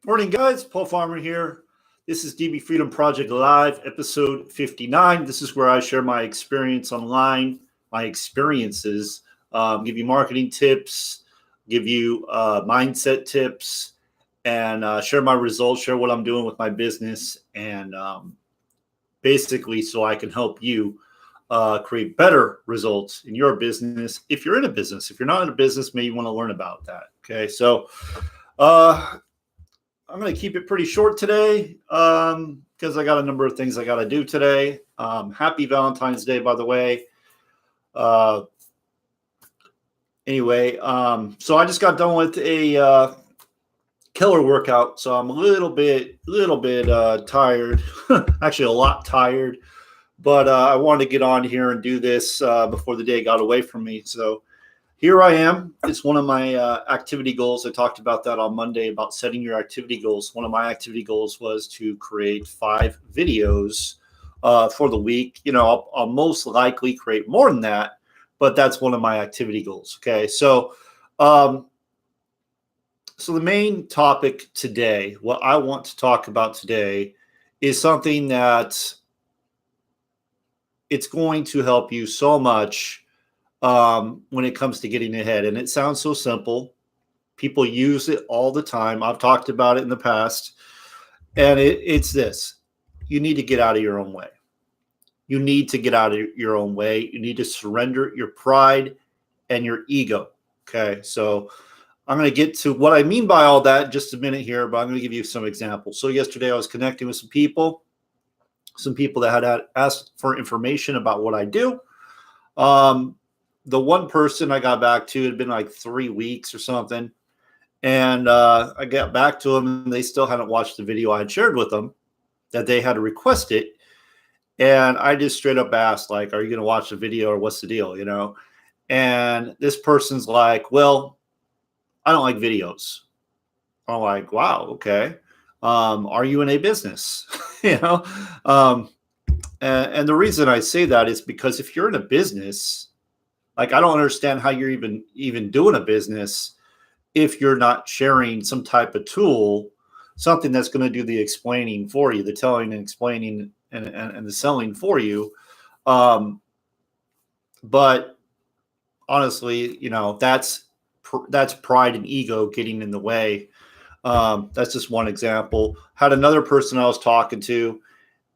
Morning, guys. Paul Farmer here. This is DB Freedom Project Live, episode 59. This is where I share my experience online, my experiences, give you marketing tips, give you mindset tips, and share my results, share what I'm doing with my business, and basically so I can help you create better results in your business. If you're in a business, if you're not in a business, maybe you want to learn about that. Okay, so I'm going to keep it pretty short today because I got a number of things I got to do today. Happy Valentine's Day, by the way. Anyway, so I just got done with a killer workout, so I'm a little bit tired, actually a lot tired. But I wanted to get on here and do this before the day got away from me. So here I am. It's one of my activity goals. I talked about that on Monday about setting your activity goals. One of my activity goals was to create 5 videos for the week. You know, I'll most likely create more than that, but that's one of my activity goals. Okay, so so the main topic today, what I want to talk about today, is something that it's going to help you so much when it comes to getting ahead. And it sounds so simple. People use it all the time. I've talked about it in the past. And it's this. You need to get out of your own way. You need to get out of your own way. You need to surrender your pride and your ego. Okay. So I'm going to get to what I mean by all that in just a minute here, but I'm going to give you some examples. So yesterday I was connecting with some people that had asked for information about what I do. The one person I got back to, it had been like 3 weeks or something. And I got back to them and they still hadn't watched the video I had shared with them that they had requested. And I just straight up asked, like, are you going to watch the video or what's the deal? You know? And this person's like, well, I don't like videos. I'm like, wow, okay. Are you in a business? You know? And the reason I say that is because if you're in a business, like, I don't understand how you're even doing a business if you're not sharing some type of tool, something that's going to do the explaining for you, the telling and explaining and the selling for you. But honestly, you know, that's pride and ego getting in the way. That's just one example. Had another person I was talking to,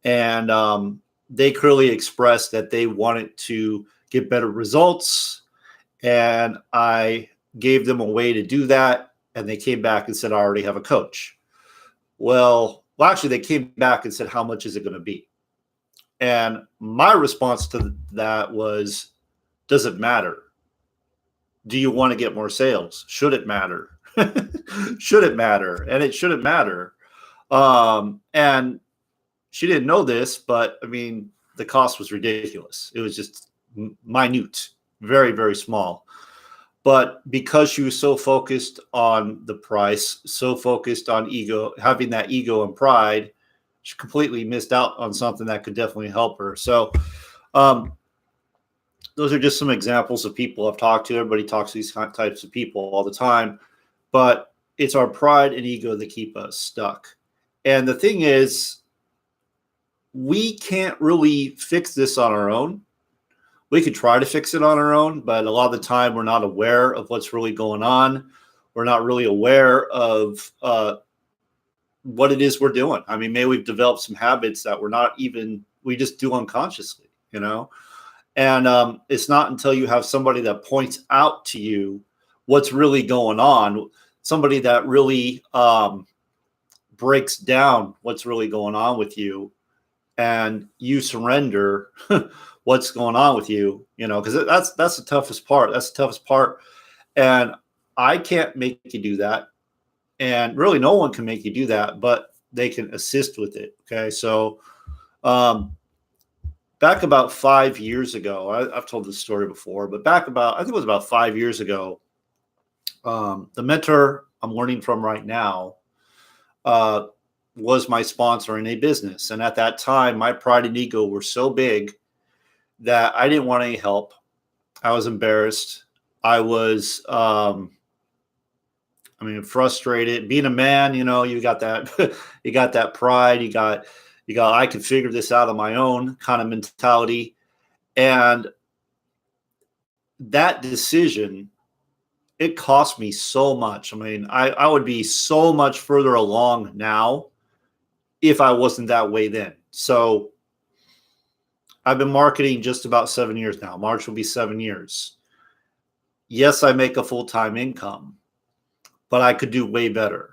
and they clearly expressed that they wanted to get better results. And I gave them a way to do that. And they came back and said, I already have a coach. Well, actually, they came back and said, how much is it going to be? And my response to that was, does it matter? Do you want to get more sales? Should it matter? Should it matter? And it shouldn't matter. And she didn't know this, but I mean, the cost was ridiculous. It was just minute, very, very small. But because she was so focused on the price, so focused on ego, having that ego and pride, she completely missed out on something that could definitely help her. So those are just some examples of people I've talked to. Everybody talks to these types of people all the time. But it's our pride and ego that keep us stuck. And the thing is, we can't really fix this on our own. We could try to fix it on our own, but a lot of the time we're not aware of what's really going on. We're not really aware of what it is we're doing. I mean, maybe we've developed some habits that we just do unconsciously, you know? And it's not until you have somebody that points out to you what's really going on, somebody that really breaks down what's really going on with you, and you surrender what's going on with you, you know, because that's the toughest part. That's the toughest part. And I can't make you do that. And really no one can make you do that, but they can assist with it. Okay. So back about 5 years ago, I've told this story before, but I think it was about 5 years ago, the mentor I'm learning from right now was my sponsor in a business. And at that time, my pride and ego were so big that I didn't want any help. I was embarrassed. I was I mean, frustrated. Being a man, you got that, you got that pride. You got, I can figure this out on my own kind of mentality. And that decision, it cost me so much. I mean, I would be so much further along now if I wasn't that way then. So I've been marketing just about 7 years now. March will be 7 years. Yes, I make a full-time income, but I could do way better.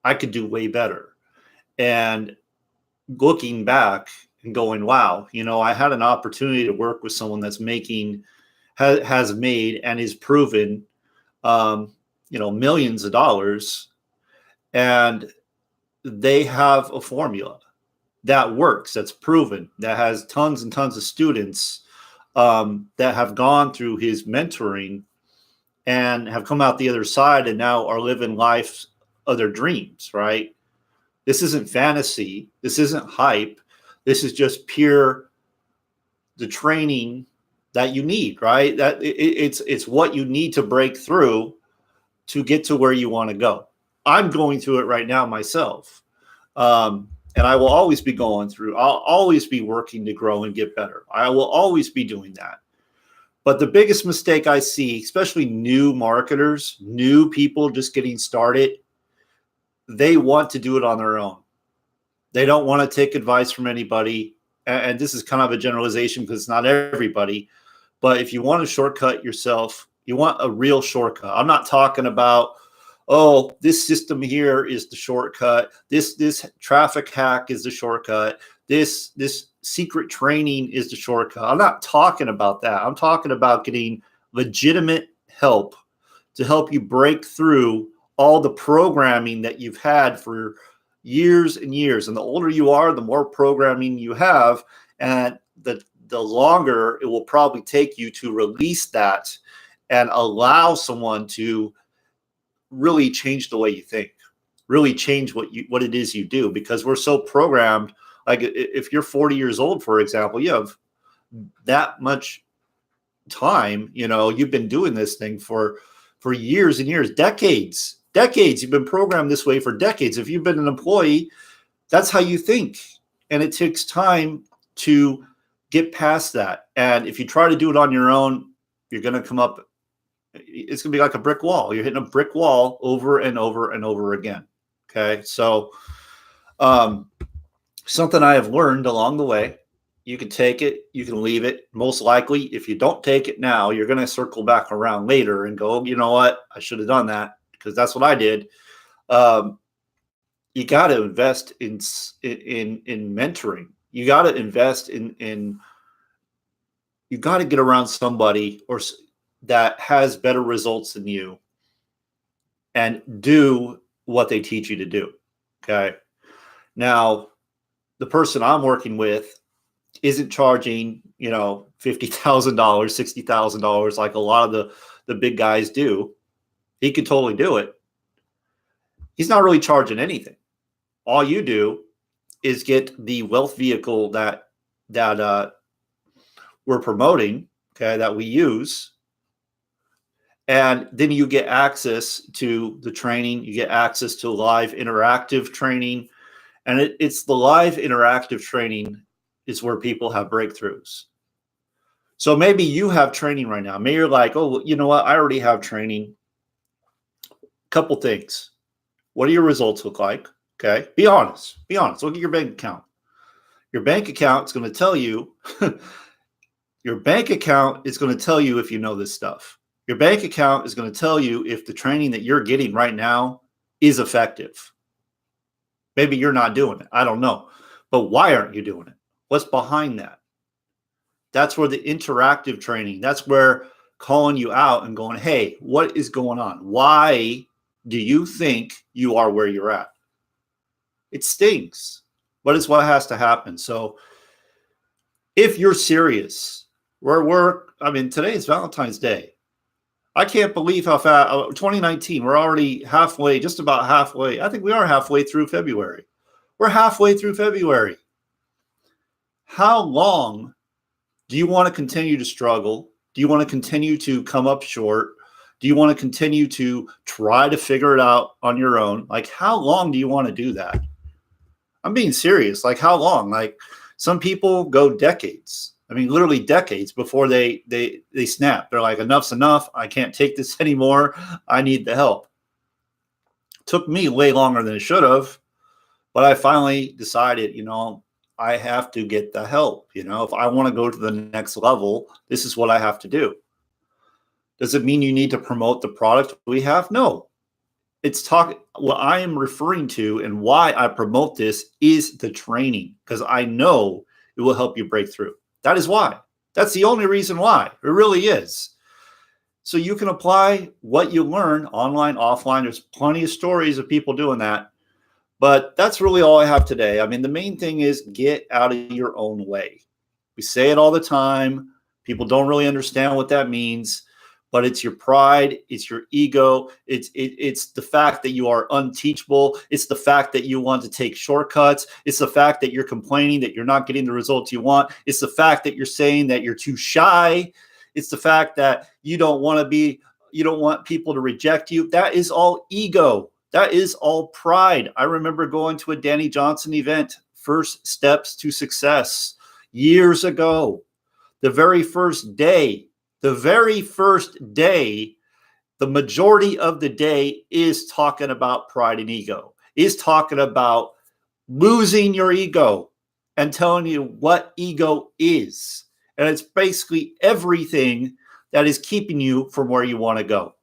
I could do way better. And looking back and going, wow, I had an opportunity to work with someone that's has made and is proven, millions of dollars, and they have a formula that works, that's proven, that has tons and tons of students that have gone through his mentoring and have come out the other side and now are living life of their dreams, right? This isn't fantasy. This isn't hype. This is just pure the training that you need, right? That it's what you need to break through to get to where you want to go. I'm going through it right now myself. And I will always be going through. I'll always be working to grow and get better. I will always be doing that. But the biggest mistake I see, especially new marketers, new people just getting started, they want to do it on their own. They don't want to take advice from anybody. And this is kind of a generalization because it's not everybody. But if you want to shortcut yourself, you want a real shortcut. I'm not talking about, oh, this system here is the shortcut. This traffic hack is the shortcut. This secret training is the shortcut. I'm not talking about that. I'm talking about getting legitimate help to help you break through all the programming that you've had for years and years. And the older you are, the more programming you have, and the longer it will probably take you to release that and allow someone to really change the way you think, really change what it is you do, because we're so programmed. Like if you're 40 years old, for example, you have that much time, you've been doing this thing for years and years, decades. You've been programmed this way for decades. If you've been an employee, that's how you think. And it takes time to get past that. And if you try to do it on your own, you're going to come up, it's going to be like a brick wall. You're hitting a brick wall over and over and over again. Okay. So, something I have learned along the way, you can take it, you can leave it. Most likely, if you don't take it now, you're going to circle back around later and go, you know what? I should have done that, because that's what I did. You got to invest in mentoring. You got to invest in you got to get around somebody that has better results than you and do what they teach you to do. Okay. Now, the person I'm working with isn't charging, $50,000, $60,000 like a lot of the big guys do. He could totally do it. He's not really charging anything. All you do is get the wealth vehicle that we're promoting, okay, that we use. And then you get access to the training. You get access to live interactive training. And it's the live interactive training is where people have breakthroughs. So maybe you have training right now. Maybe you're like, oh, you know what? I already have training. Couple things. What do your results look like? Okay. Be honest. Look at your bank account. Your bank account is going to tell you, your bank account is going to tell you if you know this stuff. Your bank account is going to tell you if the training that you're getting right now is effective. Maybe you're not doing it. I don't know. But why aren't you doing it? What's behind that? That's where the interactive training, that's where calling you out and going, hey, what is going on? Why do you think you are where you're at? It stings, but it's what has to happen. So if you're serious, today is Valentine's Day. I can't believe how fast, 2019, we're already halfway, just about halfway. I think we are halfway through February. We're halfway through February. How long do you want to continue to struggle? Do you want to continue to come up short? Do you want to continue to try to figure it out on your own? Like, how long do you want to do that? I'm being serious. Like, how long? Like, some people go decades. I mean, literally decades before they snap. They're like, enough's enough. I can't take this anymore. I need the help. Took me way longer than it should have, but I finally decided, I have to get the help. If I want to go to the next level, this is what I have to do. Does it mean you need to promote the product we have? No. What I am referring to and why I promote this is the training, because I know it will help you break through. That is why. That's the only reason why. It really is. So you can apply what you learn online, offline. There's plenty of stories of people doing that. But that's really all I have today. I mean, the main thing is get out of your own way. We say it all the time. People don't really understand what that means. But it's your pride, it's your ego, it's the fact that you are unteachable, it's the fact that you want to take shortcuts, it's the fact that you're complaining that you're not getting the results you want, it's the fact that you're saying that you're too shy, it's the fact that you don't want people to reject you. That is all ego. That is all pride. I remember going to a Danny Johnson event, First Steps to Success, years ago. The very first day, the majority of the day is talking about pride and ego, is talking about losing your ego and telling you what ego is. And it's basically everything that is keeping you from where you want to go.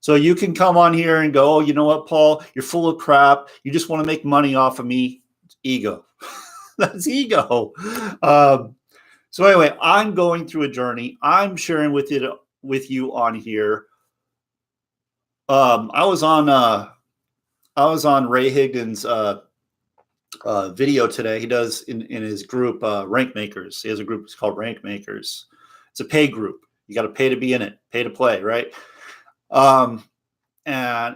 So you can come on here and go, oh, you know what, Paul, you're full of crap. You just want to make money off of me. It's ego. That's ego. So anyway, I'm going through a journey. I'm sharing with you on here. I was on Ray Higdon's video today. He does in his group Rank Makers. He has a group. It's called Rank Makers. It's a pay group. You got to pay to be in it, pay to play, right? And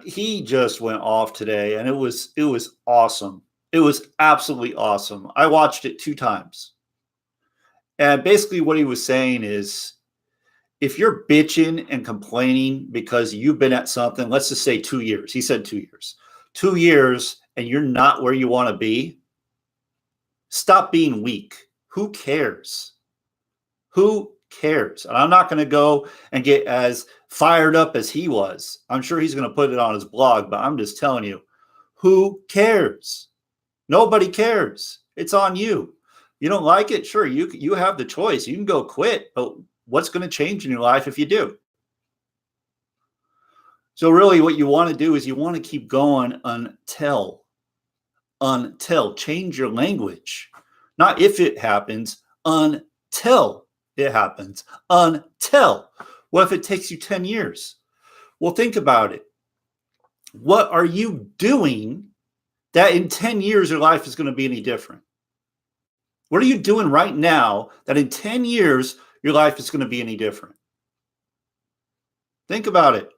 he just went off today, and it was awesome. It was absolutely awesome. I watched it 2 times. And basically what he was saying is, if you're bitching and complaining because you've been at something, let's just say 2 years. He said 2 years. 2 years and you're not where you want to be, stop being weak. Who cares? Who cares? And I'm not going to go and get as fired up as he was. I'm sure he's going to put it on his blog, but I'm just telling you, who cares? Nobody cares. It's on you. You don't like it? Sure, you have the choice. You can go quit, but what's going to change in your life if you do? So really what you want to do is you want to keep going until change your language. Not if it happens, until it happens. Until. What if it takes you 10 years? Well, think about it. What are you doing that in 10 years your life is going to be any different? What are you doing right now that in 10 years your life is going to be any different? Think about it.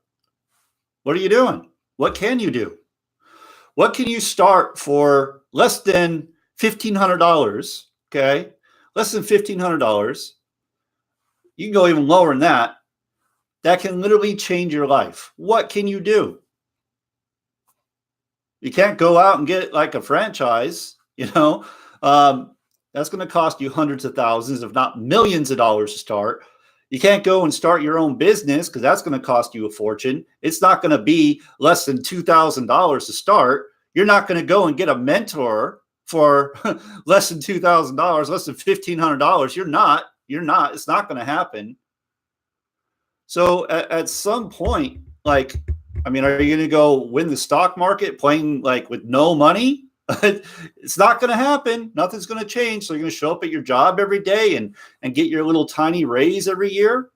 What are you doing? What can you do? What can you start for less than $1,500? Okay, less than $1,500. You can go even lower than that. That can literally change your life. What can you do? You can't go out and get like a franchise, that's going to cost you hundreds of thousands, if not millions of dollars to start. You can't go and start your own business because that's going to cost you a fortune. It's not going to be less than $2,000 to start. You're not going to go and get a mentor for less than $2,000, less than $1,500. You're not. It's not going to happen. So at some point, are you going to go win the stock market playing like with no money? It's not going to happen. Nothing's going to change. So you're going to show up at your job every day and get your little tiny raise every year.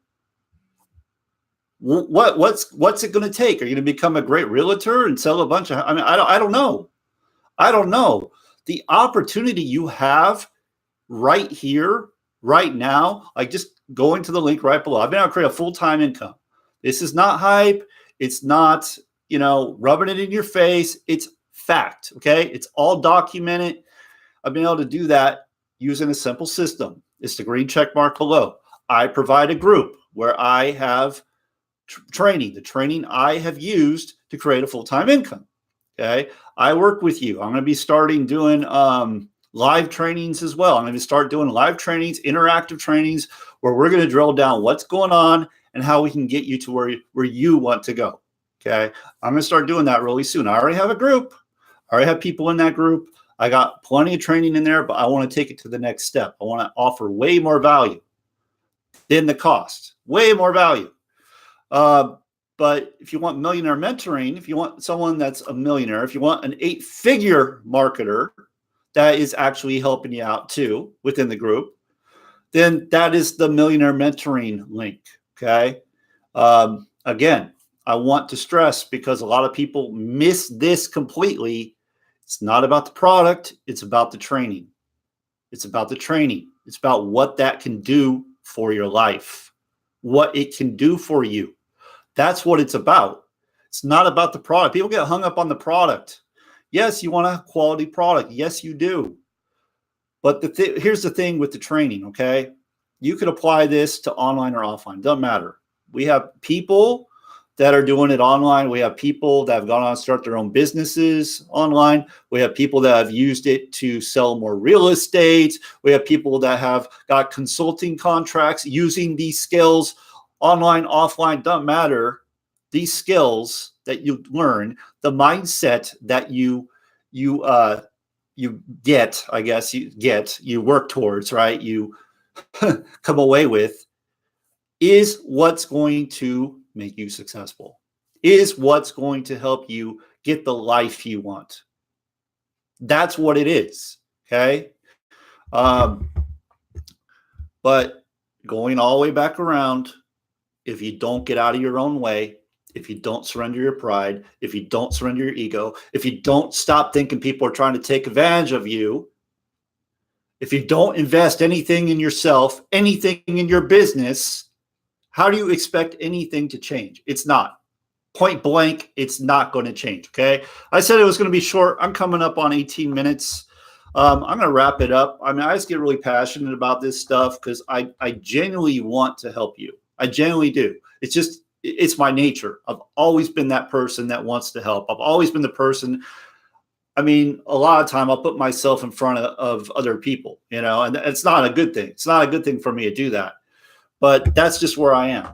What's it going to take? Are you going to become a great realtor and sell a bunch of? I don't know. I don't know. The opportunity you have right here, right now, like just going to the link right below. I've been able to create a full-time income. This is not hype. It's not, rubbing it in your face. It's fact. Okay. It's all documented. I've been able to do that using a simple system. It's the green check mark below. I provide a group where I have training, the training I have used to create a full-time income. Okay. I work with you. I'm going to be starting doing live trainings as well. I'm going to start doing live trainings, interactive trainings, where we're going to drill down what's going on and how we can get you to where you want to go. Okay. I'm going to start doing that really soon. I already have a group. I already have people in that group. I got plenty of training in there, but I want to take it to the next step. I want to offer way more value than the cost, way more value. But if you want millionaire mentoring, if you want someone that's a millionaire, if you want an 8-figure marketer that is actually helping you out too within the group, then that is the millionaire mentoring link. Okay. Again, I want to stress, because a lot of people miss this completely. It's not about the product. It's about the training. It's about the training. It's about what that can do for your life, what it can do for you. That's what it's about. It's not about the product. People get hung up on the product. Yes, you want a quality product. Yes, you do. But here's the thing with the training, okay? You could apply this to online or offline. Doesn't matter. We have people that are doing it online. We have people that have gone on and start their own businesses online. We have people that have used it to sell more real estate. We have people that have got consulting contracts using these skills online, offline, doesn't matter. These skills that you learn, the mindset that you get, I guess you work towards, right? You come away with, is what's going to make you successful, is what's going to help you get the life you want. That's what it is. Okay. But going all the way back around, if you don't get out of your own way, if you don't surrender your pride, if you don't surrender your ego, if you don't stop thinking people are trying to take advantage of you, if you don't invest anything in yourself, anything in your business, how do you expect anything to change? It's not. Point blank, it's not going to change, okay? I said it was going to be short. I'm coming up on 18 minutes. I'm going to wrap it up. I mean, I just get really passionate about this stuff because I genuinely want to help you. I genuinely do. It's my nature. I've always been that person that wants to help. I've always been the person. I mean, a lot of time I'll put myself in front of other people, and it's not a good thing. It's not a good thing for me to do that. But that's just where I am.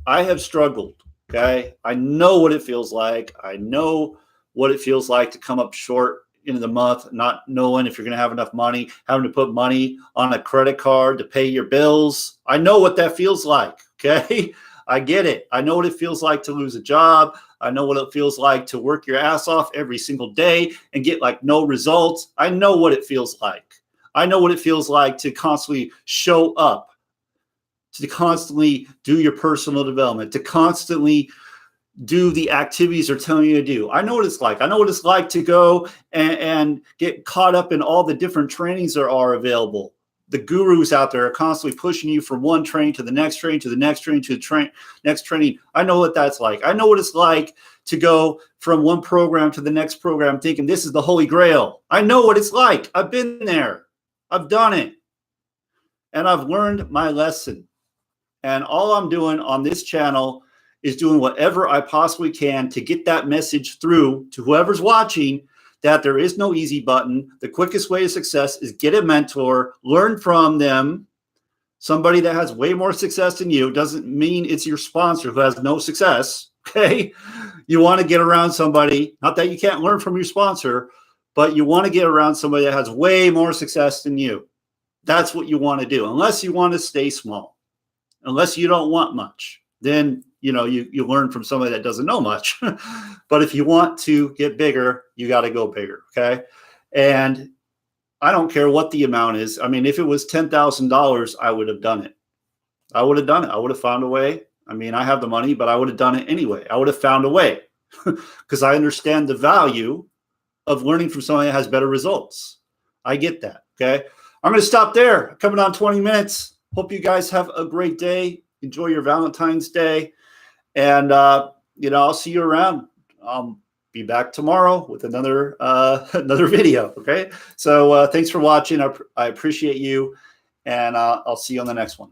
I have struggled, okay? I know what it feels like. I know what it feels like to come up short into the month, not knowing if you're going to have enough money, having to put money on a credit card to pay your bills. I know what that feels like, okay? I get it. I know what it feels like to lose a job. I know what it feels like to work your ass off every single day and get like no results. I know what it feels like. I know what it feels like to constantly show up, to constantly do your personal development, to constantly do the activities they're telling you to do. I know what it's like. I know what it's like to go and get caught up in all the different trainings there are available. The gurus out there are constantly pushing you from one train to the next train, to the next train, to the next training. I know what that's like. I know what it's like to go from one program to the next program thinking this is the Holy Grail. I know what it's like. I've been there. I've done it. And I've learned my lesson. And all I'm doing on this channel is doing whatever I possibly can to get that message through to whoever's watching, that there is no easy button. The quickest way to success is get a mentor, learn from them. Somebody that has way more success than you doesn't mean it's your sponsor who has no success, okay? You want to get around somebody, not that you can't learn from your sponsor, but you want to get around somebody that has way more success than you. That's what you want to do, unless you want to stay small. Unless you don't want much, then you learn from somebody that doesn't know much. But if you want to get bigger, you got to go bigger, okay? And I don't care what the amount is. I mean, if it was $10,000, I would have done it. I would have done it. I would have found a way. I mean, I have the money, but I would have done it anyway. I would have found a way because I understand the value of learning from somebody that has better results. I get that, okay? I'm going to stop there. Coming on 20 minutes. Hope you guys have a great day. Enjoy your Valentine's Day. And, I'll see you around. I'll be back tomorrow with another video, okay? So thanks for watching. I appreciate you, and I'll see you on the next one.